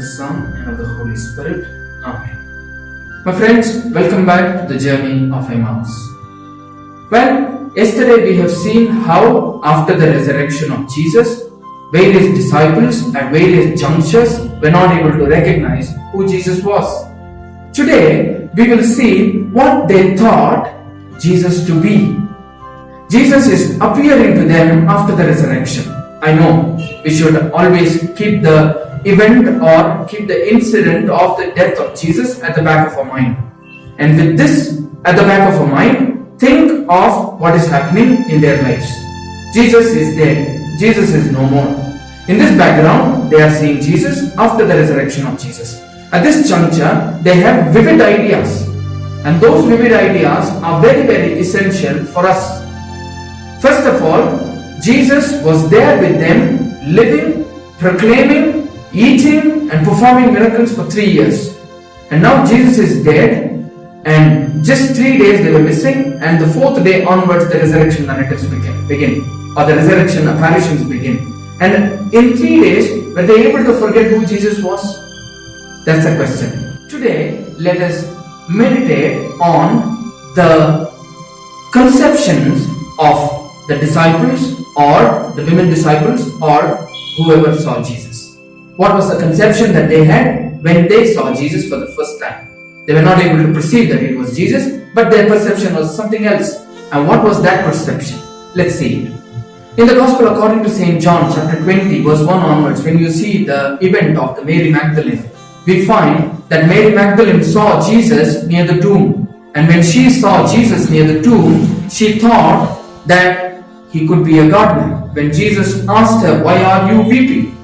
Son, and of the Holy Spirit. Amen. My friends, welcome back to the journey of Emmaus. Well, yesterday we have seen how after the resurrection of Jesus, various disciples at various junctures were not able to recognize who Jesus was. Today, we will see what they thought Jesus to be. Jesus is appearing to them after the resurrection. I know we should always keep the event or keep the incident of the death of Jesus at the back of our mind. And with this at the back of our mind, think of what is happening in their lives. Jesus is dead. Jesus is no more. In this background, they are seeing Jesus after the resurrection of Jesus. At this juncture, they have vivid ideas. And those vivid ideas are very, very essential for us. First of all, Jesus was there with them, living, proclaiming, eating and performing miracles for 3 years. And now Jesus is dead, and just 3 days they were missing, and the 4th day onwards the resurrection narratives begin, or the resurrection apparitions begin. And in 3 days, were they able to forget who Jesus was? That's the question. Today, let us meditate on the conceptions of the disciples or the women disciples or whoever saw Jesus. What was the conception that they had when they saw Jesus for the first time? They were not able to perceive that it was Jesus, but their perception was something else. And what was that perception? Let's see it. In the Gospel according to St. John chapter 20 verse 1 onwards, when you see the event of the Mary Magdalene, we find that Mary Magdalene saw Jesus near the tomb. And when she saw Jesus near the tomb, she thought that he could be a gardener. When Jesus asked her, "Why are you weeping?"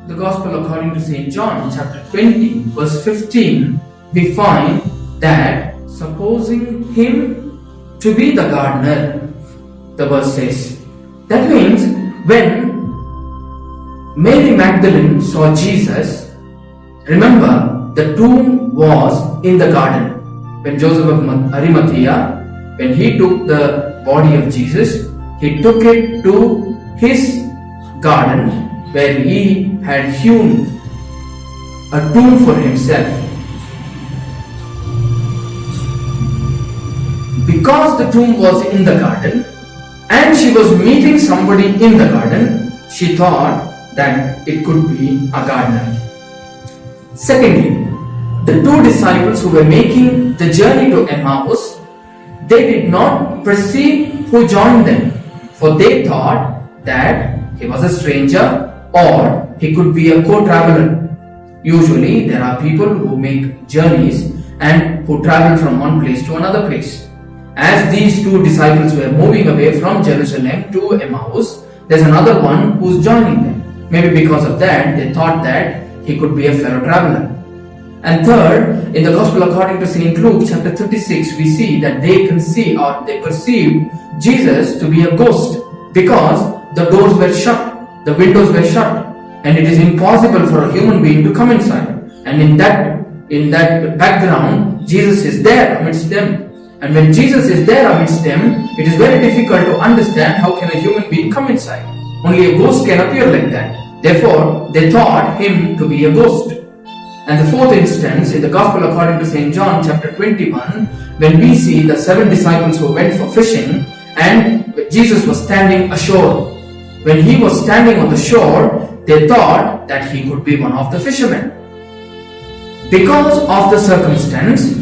The Gospel according to St. John chapter 20 verse 15, we find that supposing him to be the gardener, the verse says. That means when Mary Magdalene saw Jesus, remember the tomb was in the garden. When Joseph of Arimathea, when he took the body of Jesus, he took it to his garden where he had hewn a tomb for himself. Because the tomb was in the garden and she was meeting somebody in the garden, she thought that it could be a gardener. Secondly, the two disciples who were making the journey to Emmaus, they did not perceive who joined them, for they thought that he was a stranger or he could be a co-traveler. Usually there are people who make journeys and who travel from one place to another place. As these two disciples were moving away from Jerusalem to Emmaus, there's another one who's joining them. Maybe because of that, they thought that he could be a fellow traveler. And third, in the Gospel according to St. Luke chapter 36, we see that they perceived Jesus to be a ghost because the doors were shut, the windows were shut, and it is impossible for a human being to come inside. And in that background, Jesus is there amidst them. And when Jesus is there amidst them, it is very difficult to understand how can a human being come inside. Only a ghost can appear like that. Therefore, they thought him to be a ghost. And the fourth instance, in the Gospel according to St. John chapter 21, when we see the 7 disciples who went for fishing and Jesus was standing ashore. When he was standing on the shore, they thought that he could be one of the fishermen. Because of the circumstance,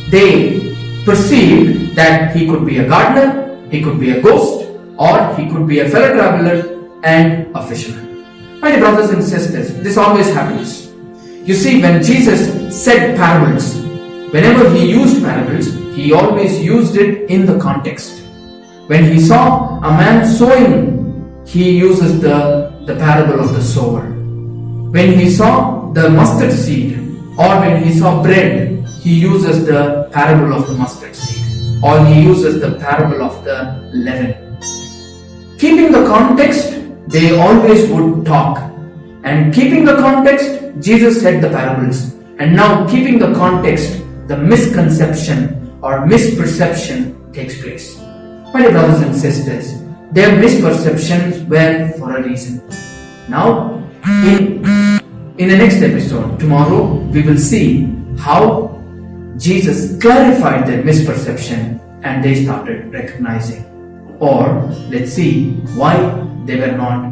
they perceived that he could be a gardener, he could be a ghost, or he could be a fellow traveler and a fisherman. My dear brothers and sisters, this always happens. You see, when Jesus said parables, whenever he used parables, he always used it in the context. When he saw a man sowing, he uses the parable of the sower. When he saw the mustard seed, or when he saw bread, he uses the parable of the mustard seed, or he uses the parable of the leaven. Keeping the context, they always would talk. And keeping the context, Jesus said the parables. And now keeping the context, the misconception or misperception takes place. My dear brothers and sisters, their misperceptions were for a reason. Now, in In the next episode, tomorrow, we will see how Jesus clarified their misperception and they started recognizing. Or let's see why they were not.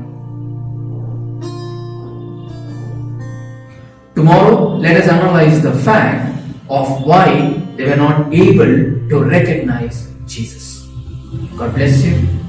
Tomorrow, let us analyze the fact of why they were not able to recognize Jesus. God bless you.